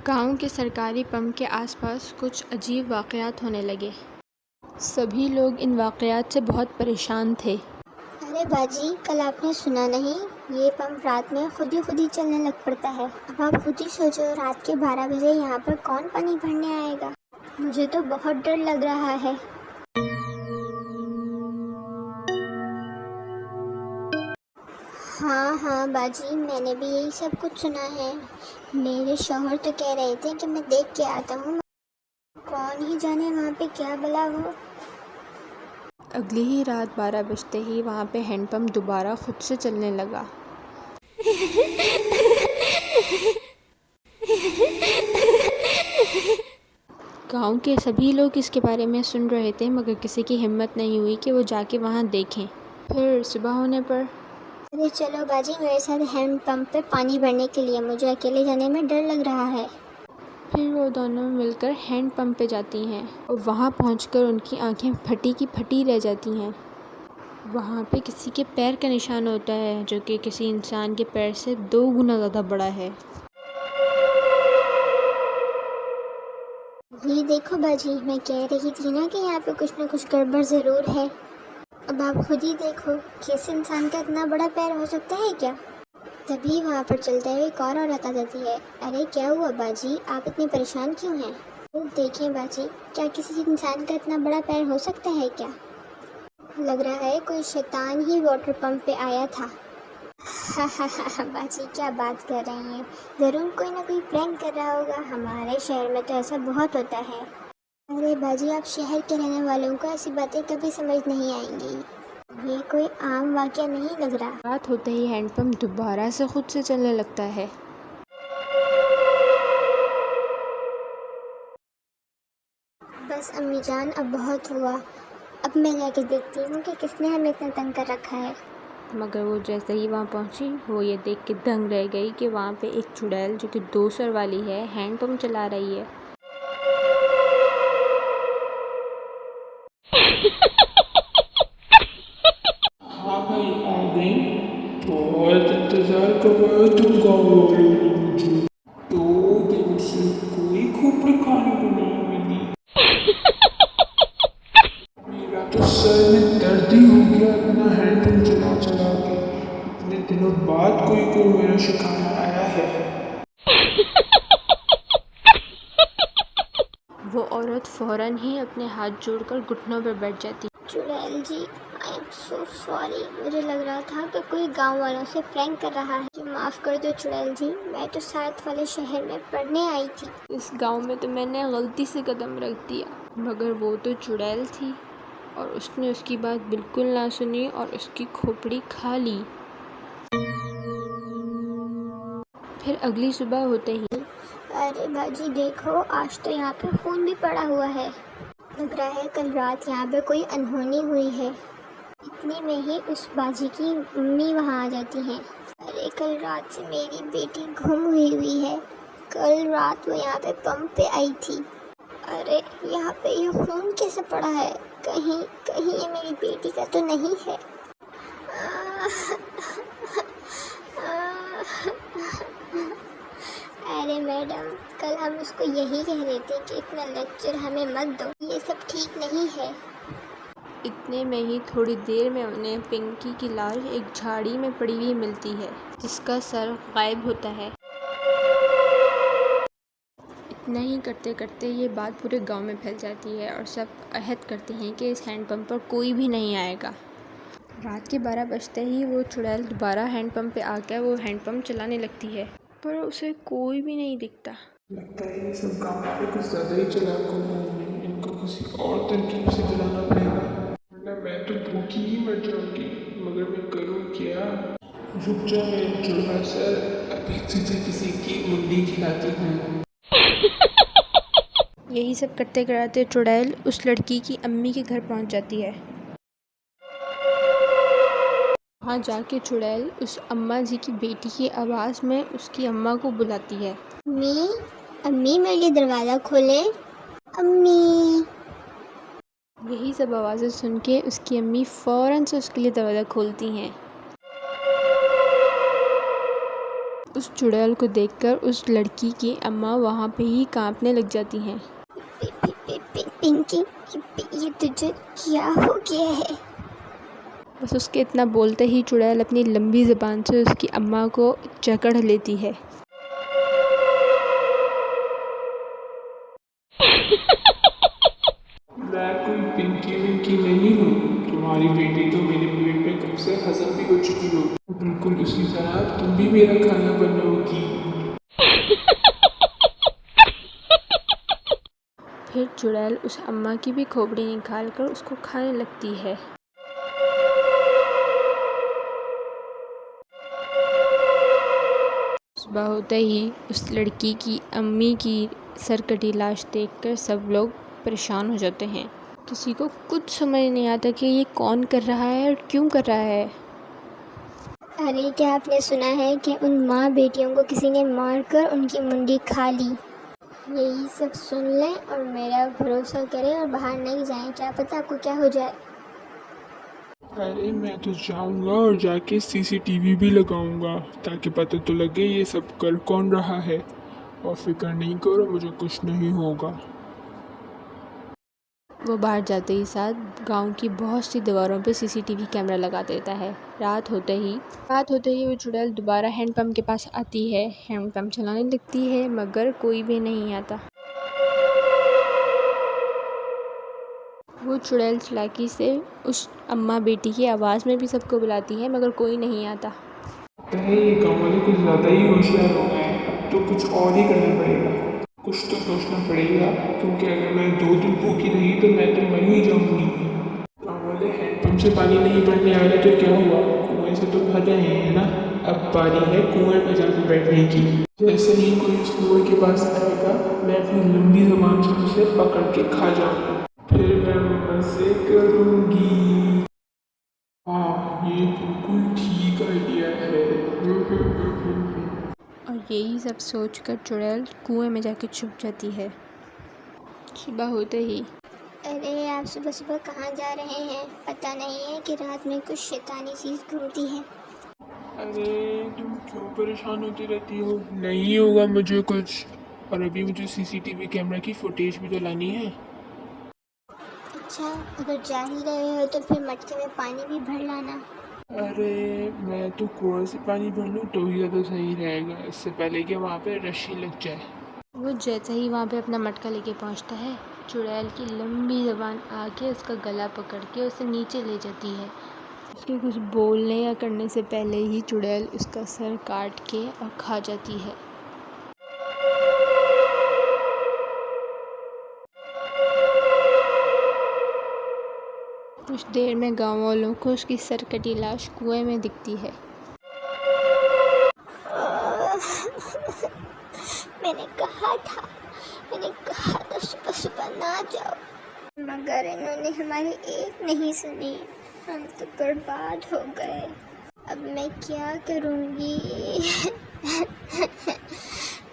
गांव के सरकारी पंप के आसपास कुछ अजीब वाक़यात होने लगे। सभी लोग इन वाक़यात से बहुत परेशान थे। अरे बाजी, कल आपने सुना नहीं? ये पंप रात में खुद ही चलने लग पड़ता है। अब आप खुद ही सोचो, रात के 12 बजे यहाँ पर कौन पानी भरने आएगा? मुझे तो बहुत डर लग रहा है। हाँ बाजी, मैंने भी यही सब कुछ सुना है। मेरे शौहर तो कह रहे थे कि मैं देख के आता हूँ। कौन ही जाने वहाँ पे क्या भला हो। अगली ही रात 12 बजते ही वहाँ पे हैंडपम्प दोबारा खुद से चलने लगा। गांव के सभी लोग इसके बारे में सुन रहे थे, मगर किसी की हिम्मत नहीं हुई कि वो जाके वहाँ देखें। फिर सुबह होने पर अरे चलो बाजी, मेरे साथ हैंड पंप पे पानी भरने के लिए। मुझे अकेले जाने में डर लग रहा है। फिर वो दोनों मिलकर हैंड पंप पे जाती हैं और वहाँ पहुंचकर उनकी आंखें फटी की फटी रह जाती हैं। वहाँ पे किसी के पैर का निशान होता है, जो कि किसी इंसान के पैर से 2 गुना ज़्यादा बड़ा है। ये देखो बाजी, मैं कह रही थी ना कि यहाँ पे कुछ ना कुछ गड़बड़ ज़रूर है। अब आप खुद ही देखो कि इस इंसान का इतना बड़ा पैर हो सकता है क्या? तभी वहाँ पर चलते हुए एक और औरत आ जाती है। अरे क्या हुआ बाजी, आप इतने परेशान क्यों हैं? तो देखें बाजी, क्या किसी इंसान का इतना बड़ा पैर हो सकता है क्या? लग रहा है कोई शैतान ही वाटर पंप पे आया था। बाजी, क्या बात कर रही हैं? ज़रूर कोई ना कोई प्रैंक कर रहा होगा। हमारे शहर में तो ऐसा बहुत होता है। अरे बाजी, आप शहर के रहने वालों को ऐसी बातें कभी समझ नहीं आएंगी। ये कोई आम वाक़या नहीं लग रहा। रात होते ही हैंडपम्प दोबारा से खुद से चलने लगता है। बस अम्मी जान, अब बहुत हुआ। अब मैं जाके देखती हूँ कि किसने हमें इतना तंग कर रखा है। मगर वो जैसे ही वहाँ पहुँची, वो ये देख के दंग रह गई कि वहाँ पे एक चुड़ैल, जो कि 2 सर वाली है, हैंडपम्प चला रही है। हाँ भाई, आ गई। बहुत इंतजार करवाया तुम गाँव वालों ने मुझे। 2 दिन से कोई खोपड़ी खाने को नहीं मिली। मेरा तो सर में दर्द ही हो गया इतना हैंडपम्प चला चला के। इतने दिनों बाद कोई मेरा शिकायत आया है। वो औरत फ़ौरन ही अपने हाथ जोड़कर घुटनों पर बैठ जाती। चुड़ैल जी, आई एम सो सॉरी। मुझे लग रहा था कि कोई गांव वालों से प्रैंक कर रहा है। तो माफ़ कर दो चुड़ैल जी, मैं तो साथ वाले शहर में पढ़ने आई थी। इस गांव में तो मैंने गलती से कदम रख दिया, मगर वो तो चुड़ैल थी और उसने उसकी बात बिल्कुल ना सुनी और उसकी खोपड़ी खा ली। फिर अगली सुबह होते ही अरे बाजी देखो, आज तो यहाँ पे खून भी पड़ा हुआ है। लग रहा है कल रात यहाँ पे कोई अनहोनी हुई है। इतने में ही उस बाजी की अम्मी वहाँ आ जाती हैं। अरे कल रात से मेरी बेटी गुम हुई है। कल रात वो यहाँ पे पंप पे आई थी। अरे यहाँ पे ये खून कैसे पड़ा है? कहीं कहीं ये मेरी बेटी का तो नहीं है। अरे मैडम, कल हम उसको यही कह रहे थे कि इतना लेक्चर हमें मत दो, ये सब ठीक नहीं है। इतने में ही थोड़ी देर में उन्हें पिंकी की लाश एक झाड़ी में पड़ी हुई मिलती है, जिसका सर गायब होता है। इतना ही करते करते ये बात पूरे गांव में फैल जाती है और सब अहद करते हैं कि इस हैंडपम्प पर कोई भी नहीं आएगा। रात के 12 बजते ही वो चुड़ैल दोबारा हैंडपम्प पे आकर वो हैंडपम्प चलाने लगती है, पर उसे कोई भी नहीं दिखता। लगता है ये सब गाँव पे कुछ ज़्यादा ही चालाक होंगे। इनको किसी और तरकीब से बुलाना पड़ेगा, वरना मैं तो भूखी ही मर जाऊंगी। मगर मैं करूँ क्या? रुक जा मेरे जुड़वा सर, अभी तुझे किसी की मुंडी खिलाती हूँ। यही सब करते कराते चुड़ैल उस लड़की की अम्मी के घर पहुंच जाती है। वहाँ जाके चुड़ैल उस अम्मा जी की बेटी की आवाज़ में उसकी अम्मा को बुलाती है। अम्मी, अम्मी मेरे लिए दरवाज़ा खोले। अम्मी। यही सब आवाज़ें सुन के उसकी अम्मी फ़ौरन से उसके लिए दरवाज़ा खोलती हैं। उस चुड़ैल को देखकर उस लड़की की अम्मा वहाँ पे ही कांपने लग जाती हैं। पिंकी, ये तुझे क्या हो गया है? बस उसके इतना बोलते ही चुड़ैल अपनी लंबी ज़बान से उसकी अम्मा को जकड़ लेती है। मैं कोई पिंकी विंकी नहीं हूँ। तुम्हारी बेटी तो मेरे पेट में कब से हजम भी हो चुकी हो। बिल्कुल उसी तरह तुम भी मेरा खाना बनोगी। फिर चुड़ैल उस अम्मा की भी खोपड़ी निकाल कर उसको खाने लगती है। सुबह होते ही उस लड़की की अम्मी की सरकटी लाश देखकर सब लोग परेशान हो जाते हैं। किसी को कुछ समझ नहीं आता कि ये कौन कर रहा है और क्यों कर रहा है। अरे क्या आपने सुना है कि उन माँ बेटियों को किसी ने मारकर उनकी मुंडी खा ली? यही सब सुन लें और मेरा भरोसा करें और बाहर नहीं जाएं, क्या पता आपको क्या हो जाए। अरे मैं तो जाऊंगा और जाके सीसीटीवी भी लगाऊंगा ताकि पता तो लगे ये सब कर कौन रहा है। और फिक्र नहीं करो, मुझे कुछ नहीं होगा। वो बाहर जाते ही साथ गांव की बहुत सी दीवारों पे सीसीटीवी कैमरा लगा देता है। रात होते ही वो चुड़ैल दोबारा हैंडपंप के पास आती है। हैंडपंप चलाने लगती है मगर कोई भी नहीं आता। वो चुड़ैल चालाकी से उस अम्मा बेटी की आवाज़ में भी सबको बुलाती है मगर कोई नहीं आता। ये गाँव वाले कुछ ज़्यादा ही होशियार हो गए हैं। अब तो कुछ और ही करना पड़ेगा। कुछ तो सोचना पड़ेगा क्योंकि अगर मैं 2 दिन भूखी रही तो मैं तो मर ही जाऊंगी। गाँव वाले हैंडपंप से पानी नहीं भरने आ रहे तो क्या हुआ, कुएं से तो भर रहे हैं ना। अब बारी है कुएं पे जाकर बैठने की। जैसे ही कोई उस कुएं के पास आएगा मैं अपनी लंबी ज़बान से उसे पकड़ के खा जाऊंगा। फिर मैं मज़े करूंगी। हाँ, ये बिल्कुल ठीक आइडिया है। और यही सब सोचकर चुड़ैल कुएं में जाके छुप जाती है। सुबह होते ही अरे आप सुबह सुबह कहाँ जा रहे हैं? पता नहीं है कि रात में कुछ शैतानी चीज़ घूमती है। अरे तुम क्यों परेशान होती रहती हो? नहीं होगा मुझे कुछ। और अभी मुझे सीसीटीवी कैमरा की फुटेज भी तो लानी है। अच्छा, अगर जा ही रहे हो तो फिर मटके में पानी भी भर लाना। अरे मैं तो कुआं से पानी भर लूँ तो ही ज़्यादा सही रहेगा, इससे पहले कि वहाँ पे रस्सी लग जाए। वो जैसे ही वहाँ पे अपना मटका लेके पहुँचता है, चुड़ैल की लंबी ज़बान आके उसका गला पकड़ के उसे नीचे ले जाती है। उसके कुछ बोलने या करने से पहले ही चुड़ैल उसका सर काट के और खा जाती है। कुछ देर में गाँव वालों को उसकी सरकटी लाश कुएं में दिखती है। मैंने कहा था सुबह सुबह ना जाओ, मगर इन्होंने हमारी एक नहीं सुनी। हम तो बर्बाद हो गए। अब मैं क्या करूँगी?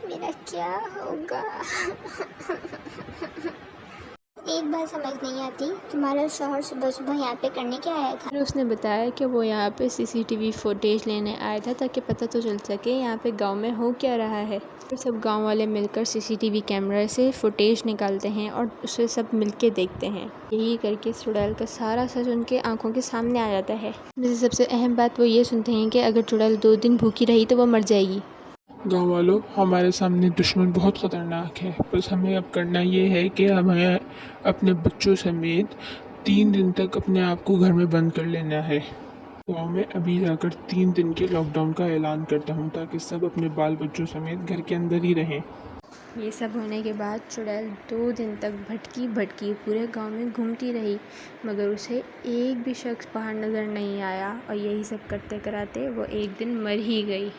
मेरा क्या होगा? एक बात समझ नहीं आती, तुम्हारा शौहर सुबह सुबह यहाँ पे करने क्या आया था? फिर उसने बताया कि वो यहाँ पे सीसीटीवी फुटेज लेने आया था ताकि पता तो चल सके यहाँ पे गांव में हो क्या रहा है। फिर सब गांव वाले मिलकर सीसीटीवी कैमरे से फुटेज निकालते हैं और उसे सब मिलके देखते हैं। यही करके चुड़ैल का सारा सच उनके आंखों के सामने आ जाता है। वैसे सबसे अहम बात वो ये सुनते हैं कि अगर चुड़ैल 2 दिन भूखी रही तो वो मर जाएगी। गाँव वालों, हमारे सामने दुश्मन बहुत ख़तरनाक है। बस हमें अब करना ये है कि हमें अपने बच्चों समेत 3 दिन तक अपने आप को घर में बंद कर लेना है। गाँव में अभी जाकर 3 दिन के लॉकडाउन का ऐलान करता हूँ ताकि सब अपने बाल बच्चों समेत घर के अंदर ही रहें। ये सब होने के बाद चुड़ैल 2 दिन तक भटकी पूरे गांव में घूमती रही मगर उसे एक भी शख्स बाहर नज़र नहीं आया और यही सब करते कराते वो एक दिन मर ही गई।